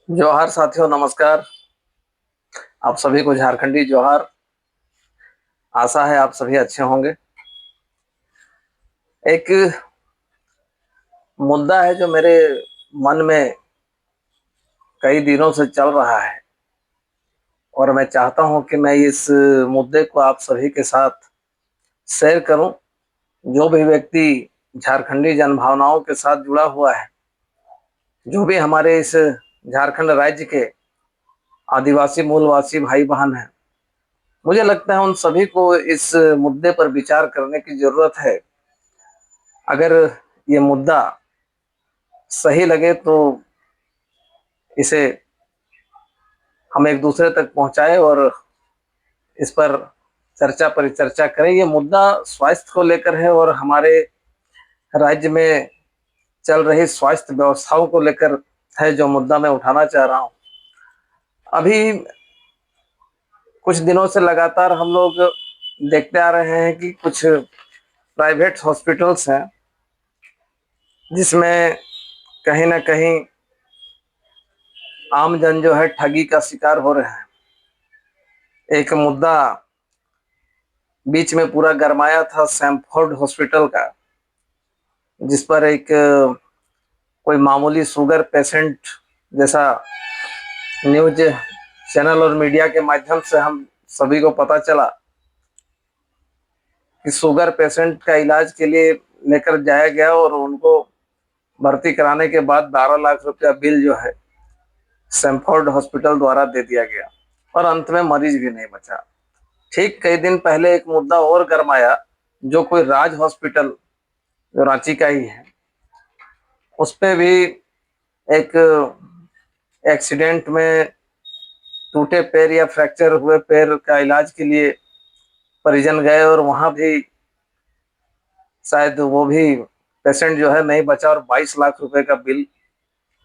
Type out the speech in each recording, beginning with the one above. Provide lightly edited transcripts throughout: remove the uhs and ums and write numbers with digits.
जोहार साथियों, नमस्कार। आप सभी को झारखंडी जोहार। आशा है आप सभी अच्छे होंगे। एक मुद्दा है जो मेरे मन में कई दिनों से चल रहा है और मैं चाहता हूं कि मैं इस मुद्दे को आप सभी के साथ शेयर करूं। जो भी व्यक्ति झारखंडी जनभावनाओं के साथ जुड़ा हुआ है, जो भी हमारे इस झारखंड राज्य के आदिवासी मूलवासी भाई बहन हैं, मुझे लगता है उन सभी को इस मुद्दे पर विचार करने की जरूरत है। अगर ये मुद्दा सही लगे तो इसे हम एक दूसरे तक पहुंचाए और इस पर चर्चा परिचर्चा करें। ये मुद्दा स्वास्थ्य को लेकर है और हमारे राज्य में चल रही स्वास्थ्य व्यवस्थाओं को लेकर है, जो मुद्दा मैं उठाना चाह रहा हूं। अभी कुछ दिनों से लगातार हम लोग देखते आ रहे हैं कि कुछ प्राइवेट हॉस्पिटल्स हैं जिसमें कहीं ना कहीं आम जन जो है ठगी का शिकार हो रहे हैं। एक मुद्दा बीच में पूरा गरमाया था सैमफोर्ड हॉस्पिटल का, जिस पर एक कोई मामूली शुगर पेशेंट जैसा न्यूज चैनल और मीडिया के माध्यम से हम सभी को पता चला कि शुगर पेशेंट का इलाज के लिए लेकर जाया गया और उनको भर्ती कराने के बाद 12 लाख रुपया बिल जो है सैमफोर्ड हॉस्पिटल द्वारा दे दिया गया और अंत में मरीज भी नहीं बचा। ठीक कई दिन पहले एक मुद्दा और गरमाया, जो कोई राज हॉस्पिटल जो रांची का ही है, उस पे भी एक एक्सीडेंट में टूटे पैर या फ्रैक्चर हुए पैर का इलाज के लिए परिजन गए और वहां भी शायद वो भी पेशेंट जो है नहीं बचा और 22 लाख रुपए का बिल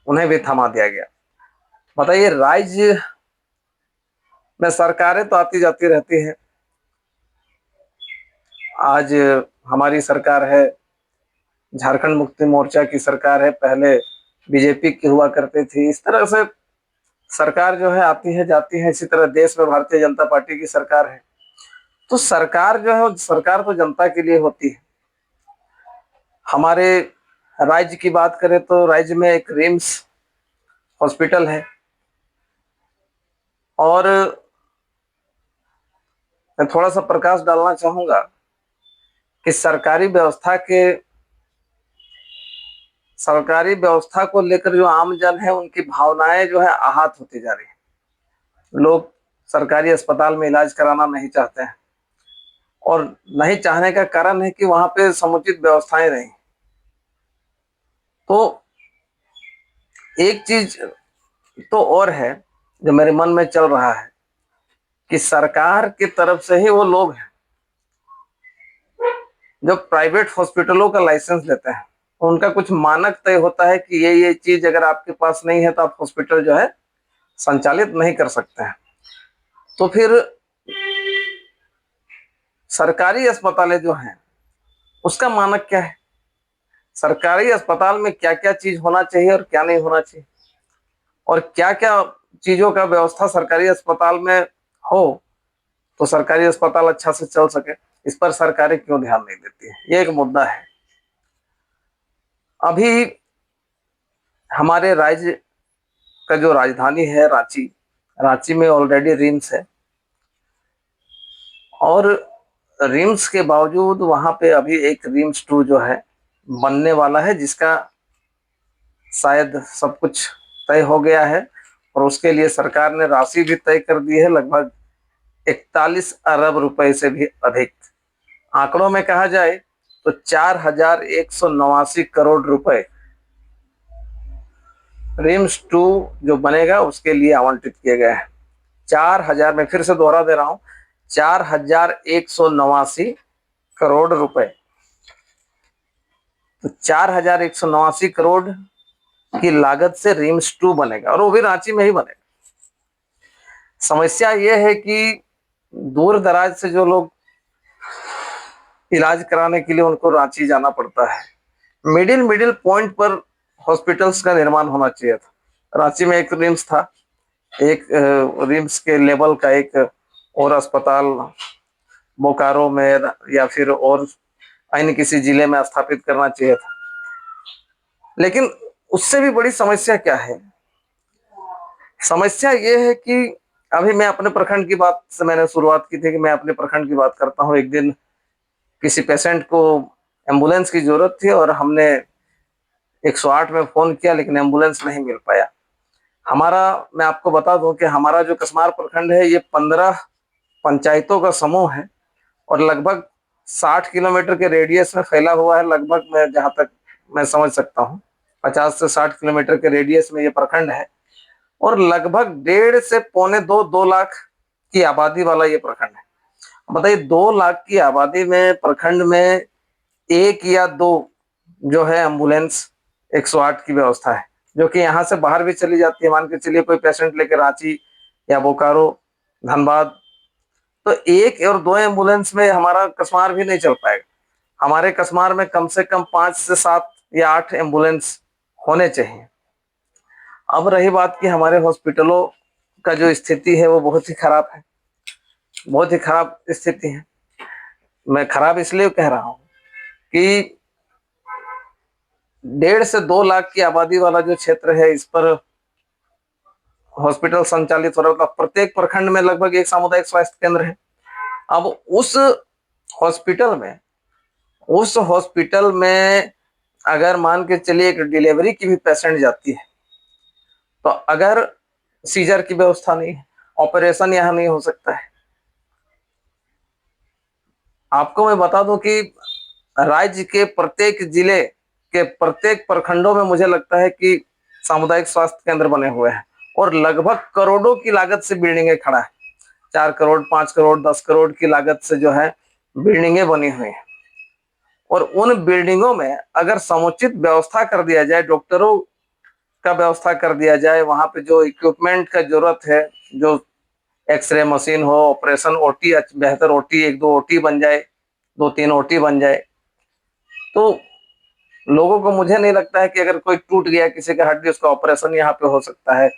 उन्हें भी थमा दिया गया। बताइए, राज्य में सरकारें तो आती जाती रहती हैं। आज हमारी सरकार है, झारखंड मुक्ति मोर्चा की सरकार है, पहले बीजेपी की हुआ करती थी। इस तरह से सरकार जो है आती है जाती है। इसी तरह देश में भारतीय जनता पार्टी की सरकार है। तो सरकार जो है, सरकार तो जनता के लिए होती है। हमारे राज्य की बात करें तो राज्य में एक रिम्स हॉस्पिटल है और मैं थोड़ा सा प्रकाश डालना चाहूंगा कि सरकारी व्यवस्था को लेकर जो आम जन है उनकी भावनाएं जो है आहत होती जा रही है। लोग सरकारी अस्पताल में इलाज कराना नहीं चाहते हैं और नहीं चाहने का कारण है कि वहां पे समुचित व्यवस्थाएं नहीं। तो एक चीज तो और है जो मेरे मन में चल रहा है कि सरकार की तरफ से ही वो लोग हैं जो प्राइवेट हॉस्पिटलों का लाइसेंस लेते हैं। उनका कुछ मानक तय होता है कि ये चीज अगर आपके पास नहीं है तो आप हॉस्पिटल जो है संचालित नहीं कर सकते हैं। तो फिर सरकारी अस्पतालें जो हैं उसका मानक क्या है? सरकारी अस्पताल में क्या क्या चीज होना चाहिए और क्या नहीं होना चाहिए, और क्या क्या चीजों का व्यवस्था सरकारी अस्पताल में हो तो सरकारी अस्पताल अच्छा से चल सके, इस पर सरकारें क्यों ध्यान नहीं देती है? ये एक मुद्दा है। अभी हमारे राज्य का जो राजधानी है रांची, रांची में ऑलरेडी रिम्स है और रिम्स के बावजूद वहां पे अभी एक रिम्स 2 जो है बनने वाला है, जिसका शायद सब कुछ तय हो गया है और उसके लिए सरकार ने राशि भी तय कर दी है, लगभग 41 अरब रुपए से भी अधिक। आंकड़ों में कहा जाए तो 4189 करोड़ रुपए रिम्स 2 जो बनेगा उसके लिए आवंटित किए गए हैं। 4,000, मैं फिर से दोहरा दे रहा हूं, 4189 करोड़ रुपए। तो 4189 करोड़ की लागत से रिम्स 2 बनेगा और वो भी रांची में ही बनेगा। समस्या ये है कि दूर दराज से जो लोग इलाज कराने के लिए उनको रांची जाना पड़ता है। मिडिल मिडिल पॉइंट पर हॉस्पिटल्स का निर्माण होना चाहिए था। रांची में एक रिम्स था, एक रिम्स के लेवल का एक और अस्पताल बोकारो में या फिर और अन्य किसी जिले में स्थापित करना चाहिए था। लेकिन उससे भी बड़ी समस्या क्या है? समस्या ये है कि अभी मैं अपने प्रखंड की बात से मैंने शुरुआत की थी कि मैं अपने प्रखंड की बात करता हूँ। एक दिन किसी पेशेंट को एम्बुलेंस की जरूरत थी और हमने 108 में फोन किया, लेकिन एम्बुलेंस नहीं मिल पाया। हमारा, मैं आपको बता दूं कि हमारा जो कसमार प्रखंड है ये 15 पंचायतों का समूह है और लगभग 60 किलोमीटर के रेडियस में फैला हुआ है। लगभग मैं जहां तक मैं समझ सकता हूँ 50 से 60 किलोमीटर के रेडियस में ये प्रखंड है और लगभग 1.5 से 2.25 लाख की आबादी वाला ये प्रखंड है। बताइए, 2 लाख की आबादी में प्रखंड में एक या दो जो है एम्बुलेंस 108 की व्यवस्था है, जो कि यहाँ से बाहर भी चली जाती है। मान के चलिए कोई पेशेंट लेकर रांची या बोकारो, धनबाद, तो एक और दो एम्बुलेंस में हमारा कसमार भी नहीं चल पाएगा। हमारे कसमार में कम से कम 5 से 7 या 8 एम्बुलेंस होने चाहिए। अब रही बात कि हमारे हॉस्पिटलों का जो स्थिति है वो बहुत ही खराब है, बहुत ही खराब स्थिति है। मैं खराब इसलिए कह रहा हूँ कि 1.5 से 2 लाख की आबादी वाला जो क्षेत्र है इस पर हॉस्पिटल संचालित हो रहा है। मतलब प्रत्येक प्रखंड में लगभग एक सामुदायिक स्वास्थ्य केंद्र है। अब हॉस्पिटल में उस हॉस्पिटल में अगर मान के चलिए एक डिलीवरी की भी पेशेंट जाती है तो अगर सीजर की व्यवस्था नहीं है, ऑपरेशन यहाँ नहीं हो सकता है। आपको मैं बता दूं कि राज्य के प्रत्येक जिले के प्रत्येक प्रखंडों में मुझे लगता है कि सामुदायिक स्वास्थ्य केंद्र बने हुए हैं और लगभग करोड़ों की लागत से बिल्डिंगें खड़ा है। 4 करोड़, 5 करोड़, 10 करोड़ की लागत से जो है बिल्डिंगें बनी हुई हैं और उन बिल्डिंगों में अगर समुचित व्यवस्था कर दिया जाए, डॉक्टरों का व्यवस्था कर दिया जाए, वहां पे जो इक्विपमेंट का जरूरत है, जो एक्सरे मशीन हो, ऑपरेशन ओटी, बेहतर ओटी, एक दो ओटी बन जाए, 2-3 ओटी बन जाए, तो लोगों को, मुझे नहीं लगता है कि अगर कोई टूट गया किसी का हड्डी, उसका ऑपरेशन यहाँ पे हो सकता है।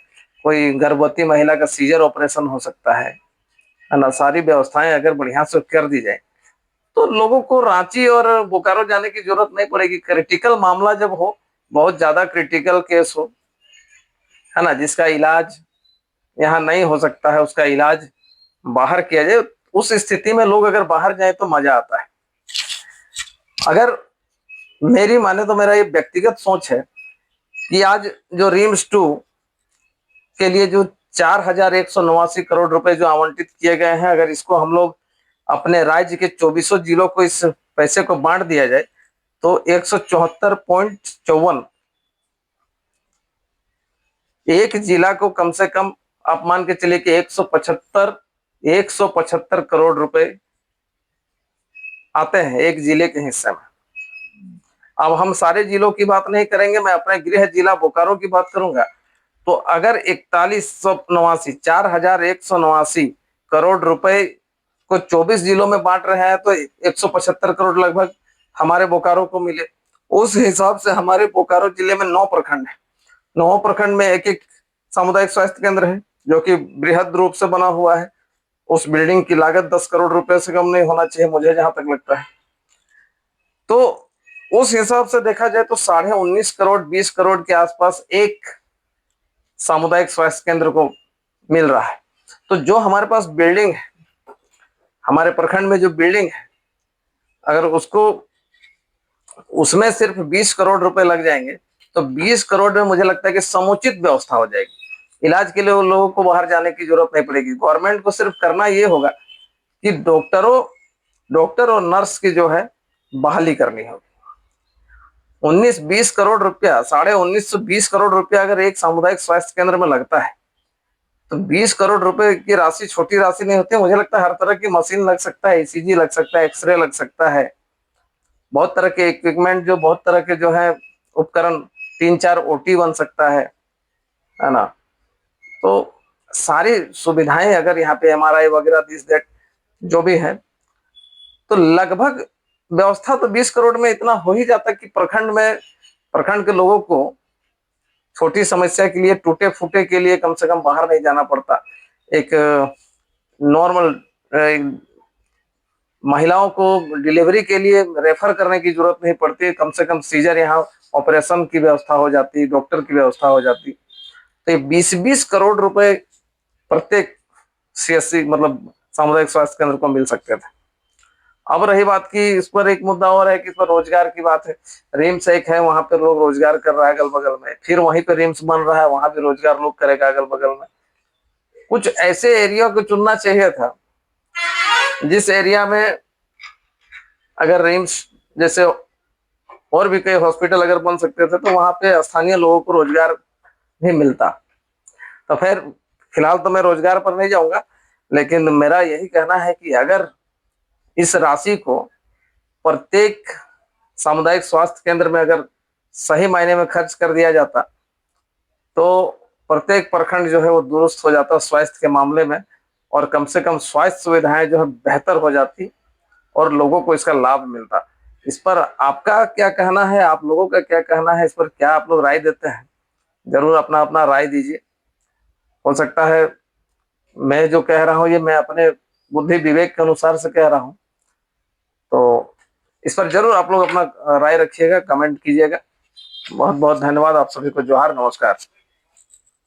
कोई गर्भवती महिला का सीजर ऑपरेशन हो सकता है ना। सारी व्यवस्थाएं अगर बढ़िया से कर दी जाए तो लोगों को रांची और बोकारो जाने की जरूरत नहीं पड़ेगी। क्रिटिकल मामला जब हो, बहुत ज्यादा क्रिटिकल केस हो, है ना, जिसका इलाज यहाँ नहीं हो सकता है, उसका इलाज बाहर किया जाए, उस स्थिति में लोग अगर बाहर जाए तो मजा आता है। अगर मेरी माने तो मेरा ये व्यक्तिगत सोच है कि आज जो रिम्स 2 के लिए जो 4,189 करोड़ रुपए जो आवंटित किए गए हैं, अगर इसको हम लोग अपने राज्य के 24 जिलों को इस पैसे को बांट दिया जाए तो 174.54, एक जिला को कम से कम आप मान के चलिए कि 175 करोड़ रुपए आते हैं एक जिले के हिस्से में। अब हम सारे जिलों की बात नहीं करेंगे, मैं अपने गृह जिला बोकारो की बात करूंगा। तो अगर 4189 करोड़ को 24 जिलों में बांट रहे हैं तो 175 करोड़ लगभग हमारे बोकारो को मिले। उस हिसाब से हमारे बोकारो जिले में 9 प्रखंड है। 9 प्रखंड में एक एक सामुदायिक स्वास्थ्य केंद्र है जो कि बृहद रूप से बना हुआ है। उस बिल्डिंग की लागत 10 करोड़ रुपए से कम नहीं होना चाहिए, मुझे जहां तक लगता है। तो उस हिसाब से देखा जाए तो 19.5 करोड़, 20 करोड़ के आसपास एक सामुदायिक स्वास्थ्य केंद्र को मिल रहा है। तो जो हमारे पास बिल्डिंग है, हमारे प्रखंड में जो बिल्डिंग है, अगर उसमें सिर्फ 20 करोड़ रुपए लग जाएंगे तो 20 करोड़ में मुझे लगता है कि समुचित व्यवस्था हो जाएगी। इलाज के लिए उन लोगों को बाहर जाने की जरूरत नहीं पड़ेगी। गवर्नमेंट को सिर्फ करना ये होगा कि डॉक्टर और नर्स की जो है बहाली करनी होगी। 19-20 करोड़ रुपया, 19.5 करोड़ रुपया अगर एक सामुदायिक स्वास्थ्य केंद्र में लगता है तो 20 करोड़ रुपए की राशि छोटी राशि नहीं होती। मुझे लगता है हर तरह की मशीन लग सकता है, ईसीजी लग सकता है, एक्सरे लग सकता है, बहुत तरह के इक्विपमेंट, जो बहुत तरह के जो है उपकरण, 3-4 ओटी बन सकता है ना। तो सारी सुविधाएं अगर यहाँ पे एमआरआई वगैरह दिस दैट जो भी है, तो लगभग व्यवस्था तो 20 करोड़ में इतना हो ही जाता कि प्रखंड के लोगों को छोटी समस्या के लिए, टूटे फूटे के लिए कम से कम बाहर नहीं जाना पड़ता। एक नॉर्मल महिलाओं को डिलीवरी के लिए रेफर करने की जरूरत नहीं पड़ती, कम से कम सीजर यहाँ ऑपरेशन की व्यवस्था हो जाती, डॉक्टर की व्यवस्था हो जाती। तो ये 20-20 करोड़ रुपए प्रत्येक सीएससी मतलब सामुदायिक स्वास्थ्य केंद्र को मिल सकते थे। अब रही बात की, इस पर एक मुद्दा और है कि इस पर रोजगार की बात है। रिम्स एक है, वहां पे लोग रोजगार कर रहा है अगल बगल में, फिर वहीं पे रिम्स बन रहा है, वहां भी रोजगार लोग करेगा अगल बगल में। कुछ ऐसे एरिया को चुनना चाहिए था जिस एरिया में अगर रिम्स जैसे और भी कई हॉस्पिटल अगर बन सकते थे तो वहां पे स्थानीय लोगों को रोजगार भी मिलता। तो फिर फिलहाल तो मैं रोजगार पर नहीं जाऊंगा, लेकिन मेरा यही कहना है कि अगर इस राशि को प्रत्येक सामुदायिक स्वास्थ्य केंद्र में अगर सही मायने में खर्च कर दिया जाता तो प्रत्येक प्रखंड जो है वो दुरुस्त हो जाता स्वास्थ्य के मामले में, और कम से कम स्वास्थ्य सुविधाएं जो है बेहतर हो जाती और लोगों को इसका लाभ मिलता। इस पर आपका क्या कहना है, आप लोगों का क्या कहना है, इस पर क्या आप लोग राय देते हैं? जरूर अपना अपना राय दीजिए। हो सकता है मैं जो कह रहा हूँ ये मैं अपने बुद्धि विवेक के अनुसार से कह रहा हूँ, तो इस पर जरूर आप लोग अपना राय रखिएगा, कमेंट कीजिएगा। बहुत बहुत धन्यवाद आप सभी को। जोहार, नमस्कार।